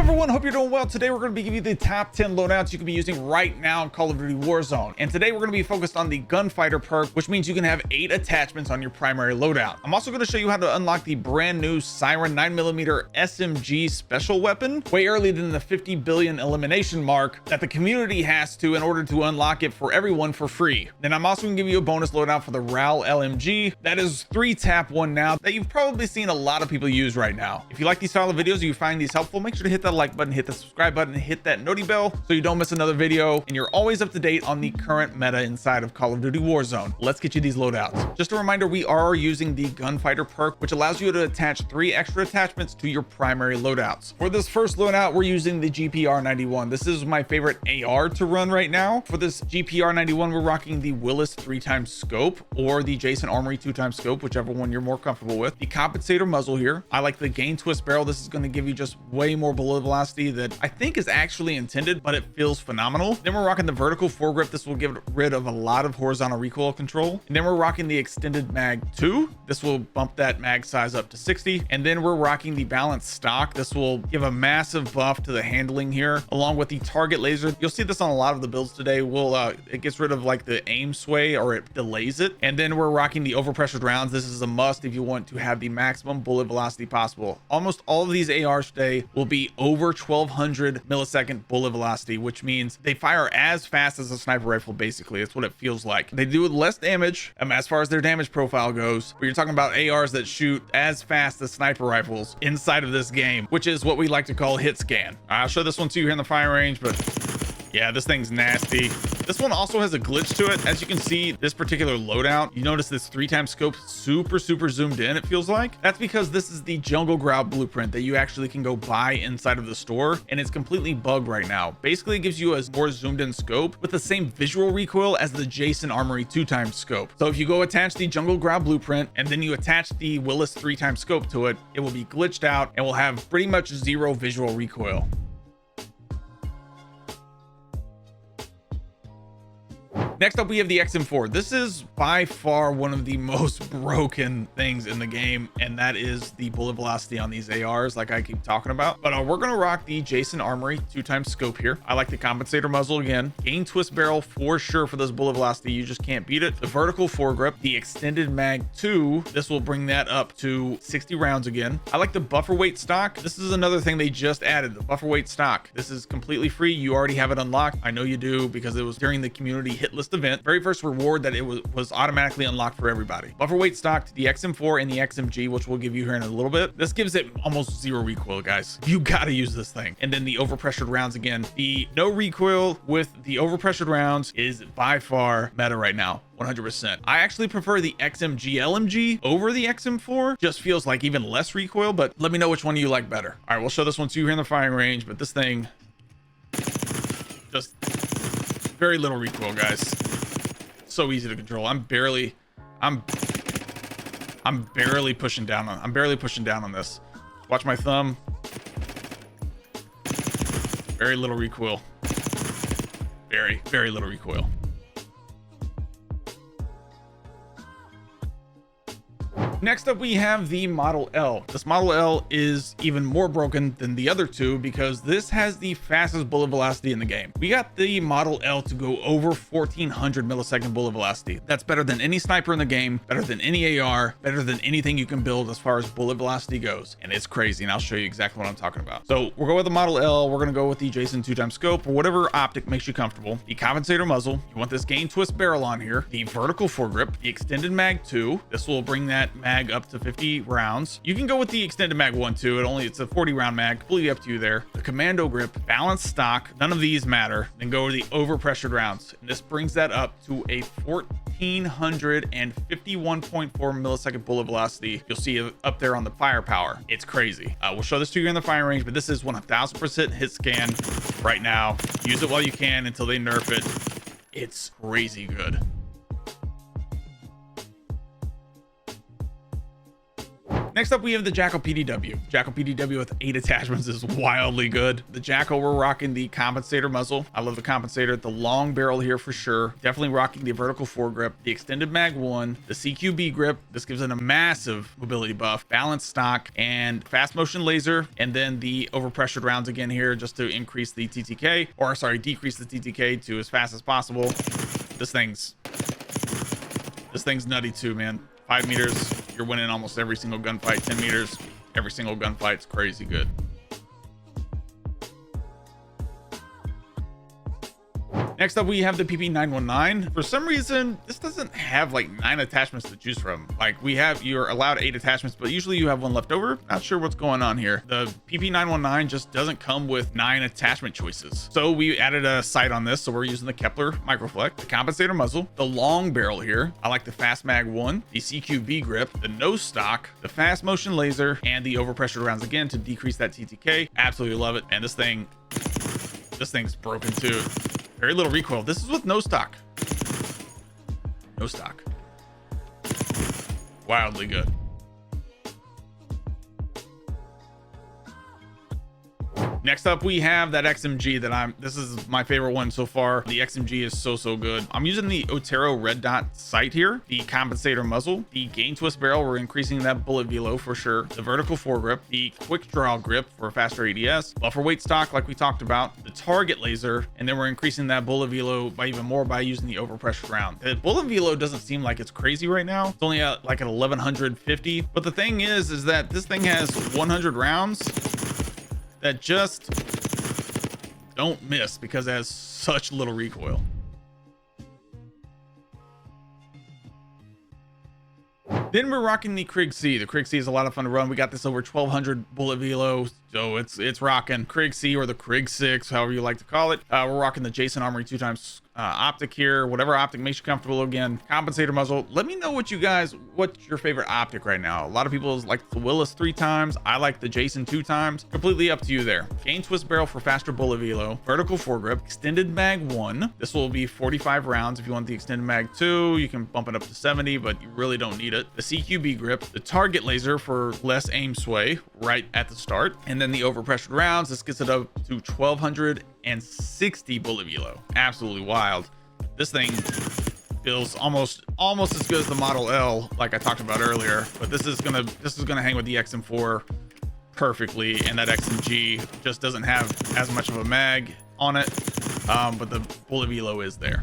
everyone, hope you're doing well. Today we're going to be giving you the top 10 loadouts you can be using right now in Call of Duty Warzone. And today we're going to be focused on the Gunfighter perk, which means you can have 8 attachments on your primary loadout. I'm also going to show you how to unlock the brand new Siren 9mm SMG special weapon way earlier than the 50 billion elimination mark that the community has to in order to unlock it for everyone for free. Then I'm also going to give you a bonus loadout for the RAL LMG. That is 3 tap 1 now that you've probably seen a lot of people use right now. If you like these style of videos, you find these helpful, make sure to hit that like button, hit the subscribe button, and hit that noti bell so you don't miss another video and you're always up to date on the current meta inside of Call of Duty Warzone. Let's get you these loadouts. Just a reminder, we are using the Gunfighter perk, which allows you to attach 3 extra attachments to your primary loadouts. For this first loadout, we're using the GPR91. This is my favorite AR to run right now. For this GPR91, we're rocking the Willis 3x scope or the Jason Armory 2x scope, whichever one you're more comfortable with. The compensator muzzle here. I like the gain twist barrel. This is going to give you just way more bullet velocity that I think is actually intended, but it feels phenomenal. Then we're rocking the vertical foregrip. This will get rid of a lot of horizontal recoil control. And then we're rocking the extended mag 2. This will bump that mag size up to 60. And then we're rocking the balanced stock. This will give a massive buff to the handling here, along with the target laser. You'll see this on a lot of the builds today. It gets rid of like the aim sway, or it delays it. And then we're rocking the overpressured rounds. This is a must if you want to have the maximum bullet velocity possible. Almost all of these ARs today will be over 1200 millisecond bullet velocity, which means they fire as fast as a sniper rifle. Basically, it's what it feels like. They do less damage as far as their damage profile goes, but you're talking about ARs that shoot as fast as sniper rifles inside of this game, which is what we like to call hit scan. I'll show this one to you here in the firing range, but yeah, this thing's nasty. This one also has a glitch to it. As you can see, this particular loadout, you notice this 3x scope super zoomed in, it feels like. That's because this is the Jungle Growl blueprint that you actually can go buy inside of the store, and it's completely bugged right now. Basically, it gives you a more zoomed in scope with the same visual recoil as the Jason Armory 2x scope. So if you go attach the Jungle Growl blueprint and then you attach the Willis 3x scope to it, it will be glitched out and will have pretty much 0 visual recoil. Next up, we have the XM4. This is by far one of the most broken things in the game, and that is the bullet velocity on these ARs, like I keep talking about. But we're going to rock the Jason Armory 2x scope here. I like the compensator muzzle again. Gain twist barrel for sure for this bullet velocity. You just can't beat it. The vertical foregrip, the extended mag 2. This will bring that up to 60 rounds again. I like the buffer weight stock. This is another thing they just added, the buffer weight stock. This is completely free. You already have it unlocked. I know you do because it was during the community hit list event. Very first reward that it was automatically unlocked for everybody. Buffer weight stock to the XM4 and the XMG, which we'll give you here in a little bit. This gives it almost 0 recoil, guys. You gotta use this thing. And then the overpressured rounds again. The no recoil with the overpressured rounds is by far meta right now. 100%. I actually prefer the XMG LMG over the XM4. Just feels like even less recoil, but let me know which one you like better. All right, we'll show this one to you here in the firing range, but this thing just very little recoil, guys. So easy to control. I'm barely pushing down on this. Watch my thumb. Very little recoil. Very little recoil. Next up, we have the Model L. This Model L is even more broken than the other two because this has the fastest bullet velocity in the game. We got the Model L to go over 1400 millisecond bullet velocity. That's better than any sniper in the game, better than any AR, better than anything you can build as far as bullet velocity goes. And it's crazy, and I'll show you exactly what I'm talking about. So we'll go with the Model L. We're gonna go with the Jason 2x scope or whatever optic makes you comfortable. The compensator muzzle. You want this gain twist barrel on here. The vertical foregrip. The extended mag 2. This will bring that mag up to 50 rounds. You can go with the extended mag 1 too. It's a 40 round mag, completely up to you there. The commando grip, balanced stock, none of these matter. Then go to the overpressured rounds, and this brings that up to a 1451.4 millisecond bullet velocity. You'll see it up there on the firepower. It's crazy. We'll show this to you in the firing range, but this is 1000% hit scan right now. Use it while you can until they nerf it. It's crazy good. Next up, we have the Jackal PDW. Jackal PDW with 8 attachments is wildly good. The Jackal, we're rocking the compensator muzzle. I love the compensator. The long barrel here for sure. Definitely rocking the vertical foregrip, the extended mag 1, the CQB grip. This gives it a massive mobility buff, balanced stock, and fast motion laser. And then the overpressured rounds again here just to increase the TTK, or sorry, decrease the TTK to as fast as possible. This thing's nutty too, man. 5 meters, you're winning almost every single gunfight. 10 meters, every single gunfight's crazy good. Next up, we have the PP919. For some reason, this doesn't have like 9 attachments to choose from. Like you're allowed 8 attachments, but usually you have 1 left over. Not sure what's going on here. The PP919 just doesn't come with 9 attachment choices. So we added a sight on this. So we're using the Kepler Microflex, the compensator muzzle, the long barrel here. I like the fast mag 1, the CQB grip, the nose stock, the fast motion laser, and the overpressured rounds again to decrease that TTK. Absolutely love it. And this thing's broken too. Very little recoil. This is with no stock. No stock. Wildly good. Next up, we have that XMG that this is my favorite one so far. The XMG is so good. I'm using the Otero red dot sight here, the compensator muzzle, the gain twist barrel. We're increasing that bullet velo for sure. The vertical foregrip, the quick draw grip for a faster ADS, buffer weight stock like we talked about, the target laser, and then we're increasing that bullet velo by even more by using the overpressured round. The bullet velo doesn't seem like it's crazy right now. It's only at like an 1150, but the thing is that this thing has 100 rounds that just don't miss because it has such little recoil. Then we're rocking the Krig C. The Krig C is a lot of fun to run. We got this over 1200 bullet velo, so it's rocking. Krig C or the Krig 6, however you like to call it. We're rocking the Jason Armory 2x optic here, whatever optic makes you comfortable. Again, compensator muzzle. Let me know what's your favorite optic right now. A lot of people like the Willis 3x. I like the Jason 2x. Completely up to you there. Gain twist barrel for faster bullet velo, vertical foregrip, extended mag 1. This will be 45 rounds. If you want the extended mag 2, you can bump it up to 70, but you really don't need it. The CQB grip, the target laser for less aim sway right at the start, and then the overpressured rounds. This gets it up to 1260 bullet velo. Absolutely wild. This thing feels almost as good as the Model L, like I talked about earlier, but this is gonna hang with the XM4 perfectly, and that XMG just doesn't have as much of a mag on it, but the bullet velo is there.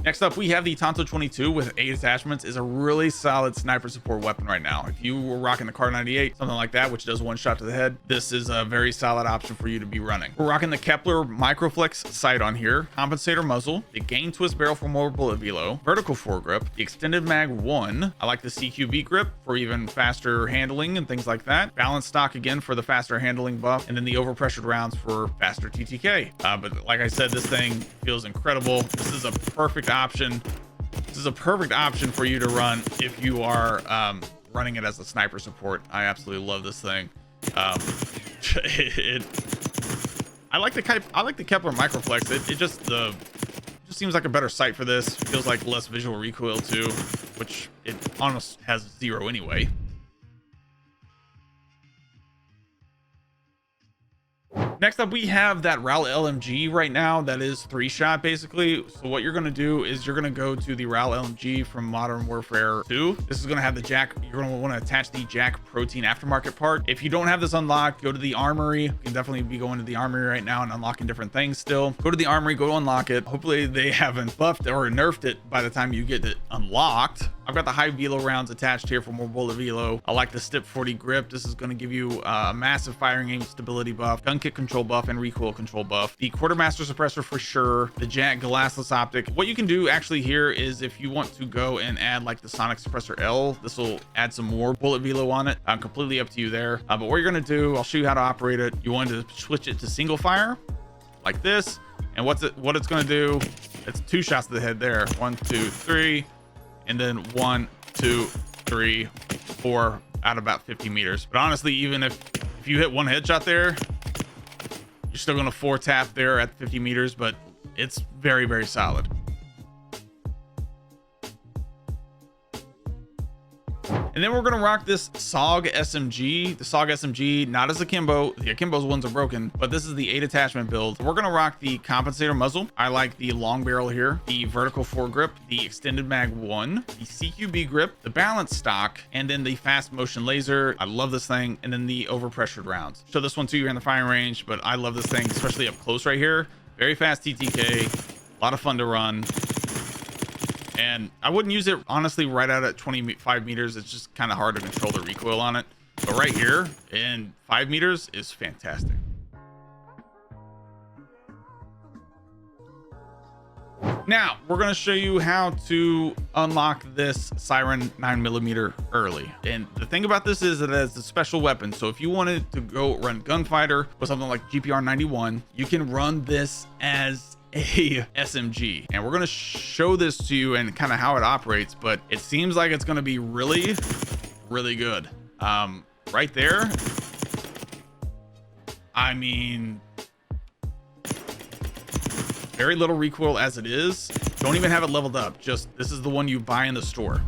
Next up, we have the Tonto 22 with 8 attachments. Is a really solid sniper support weapon right now. If you were rocking the Kar 98, something like that, which does 1 shot to the head, this is a very solid option for you to be running. We're rocking the Kepler Microflex sight on here, compensator muzzle, the gain twist barrel for more bullet velo, vertical foregrip, the extended mag 1. I like the CQB grip for even faster handling and things like that. Balanced stock again for the faster handling buff, and then the overpressured rounds for faster TTK. But like I said, this thing feels incredible. This is a perfect option. This is a perfect option for you to run if you are running it as a sniper support. I absolutely love this thing. I like the Kepler Microflex. It just seems like a better sight for this. Feels like less visual recoil too, which it almost has 0 anyway. Next up, we have that RAL LMG right now that is 3-shot basically. So what you're going to do is you're going to go to the RAL LMG from Modern Warfare 2. This is going to have the jack. You're going to want to attach the jack protein aftermarket part. If you don't have this unlocked, go to the armory. You can definitely be going to the armory right now and unlocking different things still. Go to the armory, go unlock it. Hopefully they haven't buffed or nerfed it by the time you get it unlocked. I've got the high velo rounds attached here for more bullet velo. I like the Stip 40 grip. This is going to give you a massive firing aim stability buff, gun kick control buff, and recoil control buff. The quartermaster suppressor for sure. The jack glassless optic. What you can do actually here is if you want to go and add like the sonic suppressor L, this will add some more bullet velo on it. Completely up to you there. But what you're going to do, I'll show you how to operate it. You want to switch it to single fire like this. And what it's going to do, it's 2 shots to the head there. 1, 2, 3. And then 1, 2, 3, 4 at about 50 meters. But honestly, even if you hit 1 headshot there, you're still going to 4 tap there at 50 meters, but it's very, very solid. And then we're gonna rock this SOG SMG. The SOG SMG, not as akimbo. The akimbo's ones are broken, but this is the 8 attachment build. We're gonna rock the compensator muzzle. I like the long barrel here, the vertical foregrip, the extended mag 1, the CQB grip, the balance stock, and then the fast motion laser. I love this thing. And then the overpressured rounds. Show this one to you in the firing range, but I love this thing, especially up close right here. Very fast TTK, a lot of fun to run. And I wouldn't use it honestly right out at 25 meters. It's just kind of hard to control the recoil on it. But right here in 5 meters is fantastic. Now we're going to show you how to unlock this Siren 9mm early. And the thing about this is that it's a special weapon. So if you wanted to go run gunfighter with something like GPR 91, you can run this as a SMG. And we're going to show this to you and kind of how it operates, but it seems like it's going to be really, really good. Right there. I mean, very little recoil as it is. Don't even have it leveled up. Just this is the one you buy in the store.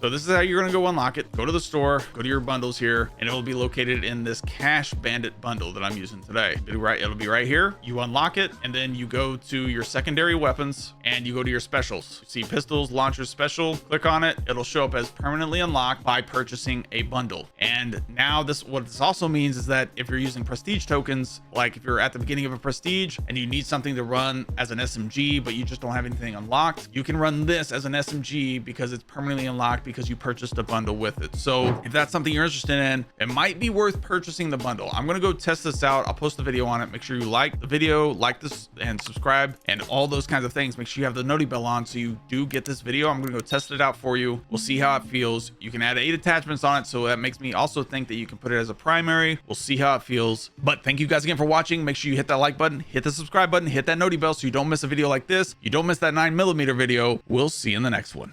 So this is how you're going to go unlock it. Go to the store, go to your bundles here, and it will be located in this Cash Bandit bundle that I'm using today. It'll be right here. You unlock it, and then you go to your secondary weapons, and you go to your specials. See pistols, launchers, special. Click on it. It'll show up as permanently unlocked by purchasing a bundle. And now what this also means is that if you're using prestige tokens, like if you're at the beginning of a prestige and you need something to run as an SMG, but you just don't have anything unlocked, you can run this as an SMG because it's permanently unlocked because you purchased a bundle with it. So if that's something you're interested in, it might be worth purchasing the bundle. I'm going to go test this out. I'll post a video on it. Make sure you like the video, like this, and subscribe, and all those kinds of things. Make sure you have the noti bell on so you do get this video. I'm going to go test it out for you. We'll see how it feels. You can add 8 attachments on it, so that makes me also think that you can put it as a primary. We'll see how it feels. But thank you guys again for watching. Make sure you hit that like button, hit the subscribe button, hit that noti bell so you don't miss a video like this. You don't miss that 9mm video. We'll see you in the next one.